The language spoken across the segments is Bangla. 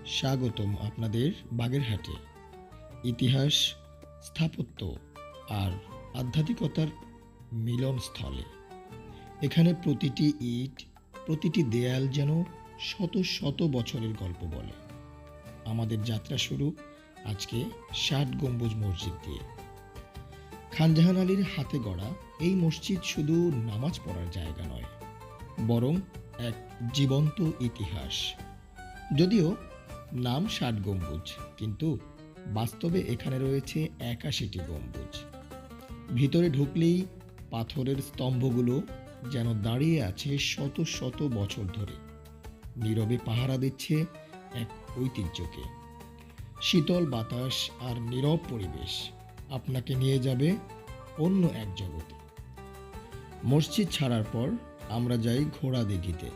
স্বাগতম আপনাদের বাগেরহাটে। ইতিহাস, স্থাপত্য আর আধ্যাত্মিকতার মিলনস্থলে। এখানে প্রতিটি ইট, প্রতিটি দেয়াল যেন শত শত বছরের গল্প বলে। আমাদের যাত্রা শুরু আজকে ৬০ গম্বুজ মসজিদ দিয়ে। খান জাহান আলীর হাতে গড়া এই মসজিদ শুধু নামাজ পড়ার জায়গা নয়, বরং এক জীবন্ত ইতিহাস। যদিও নাম ৬০ গম্বুজ, কিন্তু বাস্তবে এখানে রয়েছে ৮১টি গম্বুজ। ভিতরে ঢুকলেই পাথরের স্তম্ভগুলো যেন দাঁড়িয়ে আছে শত শত বছর ধরে, নীরবে পাহারা দিচ্ছে এক ঐতিহ্যকে। শীতল বাতাস আর নীরব পরিবেশ আপনাকে নিয়ে যাবে অন্য এক জগতে। মসজিদ ছাড়ার পর আমরা যাই ঘোড়া দিঘিতে।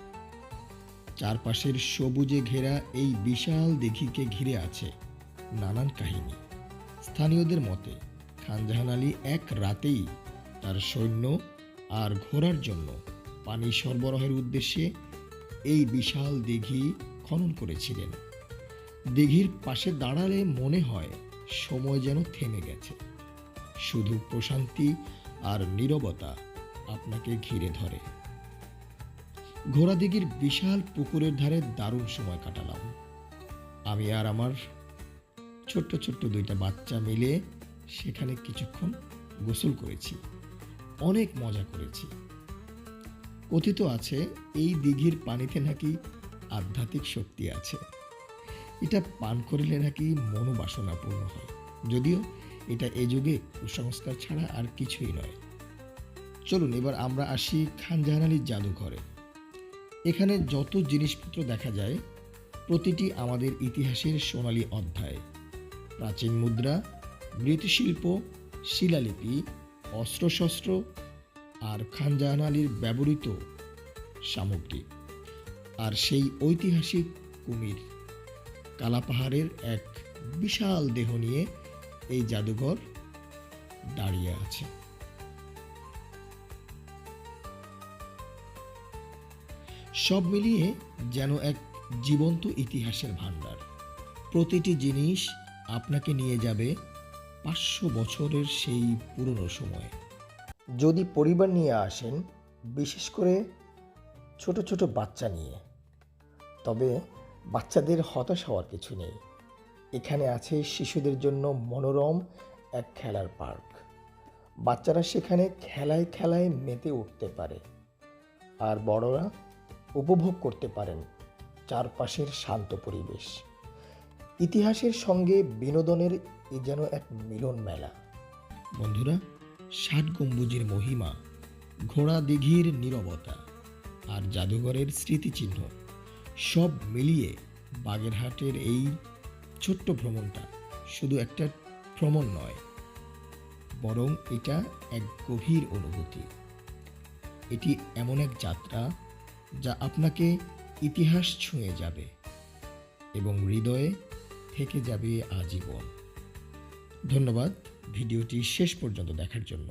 চারপাশের সবুজে ঘেরা এই বিশাল দিঘিকে ঘিরে আছে নানান কাহিনী। স্থানীয়দের মতে খান জাহান আলী এক রাতেই তার সৈন্য আর ঘোড়ার জন্য পানি সরবরাহের উদ্দেশ্যে এই বিশাল দিঘি খনন করেছিলেন। দিঘির পাশে দাঁড়ালে মনে হয় সময় যেন থেমে গেছে। শুধু প্রশান্তি আর নীরবতা আপনাকে ঘিরে ধরে। ঘোড়াদিঘির বিশাল পুকুরের ধারে দারুণ সময় কাটালাম। আমি আর আমার ছোট্ট ছোট্ট দুইটা বাচ্চা মিলে সেখানে কিছুক্ষণ গোসল করেছি, অনেক মজা করেছি। কথিত আছে এই দিঘির পানিতে নাকি আধ্যাত্মিক শক্তি আছে। এটা পান করলে নাকি মনোবাসনা পূর্ণ হয়। যদিও এটা এ যুগে কুসংস্কার ছাড়া আর কিছুই নয়। চলুন এবার আমরা আসি খান জাহান আলীর জাদুঘরে। এখানে যত জিনিসপত্র দেখা যায়, প্রতিটি আমাদের ইতিহাসের সোনালী অধ্যায়। প্রাচীন মুদ্রা, মৃৎশিল্প, শিলালিপি, অস্ত্রশস্ত্র আর খান জাহান আলীর ব্যবহৃত সামগ্রী। আর সেই ঐতিহাসিক কুমির কালাপাহাড়ের এক বিশাল দেহ নিয়ে এই জাদুঘর দাঁড়িয়ে আছে। সব মিলিয়ে যেন এক জীবন্ত ইতিহাসের ভাণ্ডার। প্রতিটি জিনিস আপনাকে নিয়ে যাবে ৫০০ বছরের সেই পুরনো সময়ে। যদি পরিবার নিয়ে আসেন, বিশেষ করে ছোট ছোট বাচ্চা নিয়ে, তবে বাচ্চাদের হতাশ হওয়ার কিছু নেই। এখানে আছে শিশুদের জন্য মনোরম এক খেলার পার্ক। বাচ্চারা সেখানে খেলায় খেলায় মেতে উঠতে পারে, আর বড়রা উপভোগ করতে পারেন চারপাশের শান্ত পরিবেশ। ইতিহাসের সঙ্গে বিনোদনের এ যেন এক মিলন মেলা। বন্ধুরা, ৬০ গম্বুজের মহিমা, ঘোড়া দিঘির নীরবতা আর জাদুঘরের স্মৃতিচিহ্ন সব মিলিয়ে বাগেরহাটের এই ছোট্ট ভ্রমণটা শুধু একটা ভ্রমণ নয়, বরং এটা এক গভীর অনুভূতি। এটি এমন এক যাত্রা যা আপনাকে ইতিহাস ছুঁয়ে যাবে এবং হৃদয়ে থেকে যাবে আজীবন। ধন্যবাদ ভিডিওটি শেষ পর্যন্ত দেখার জন্য।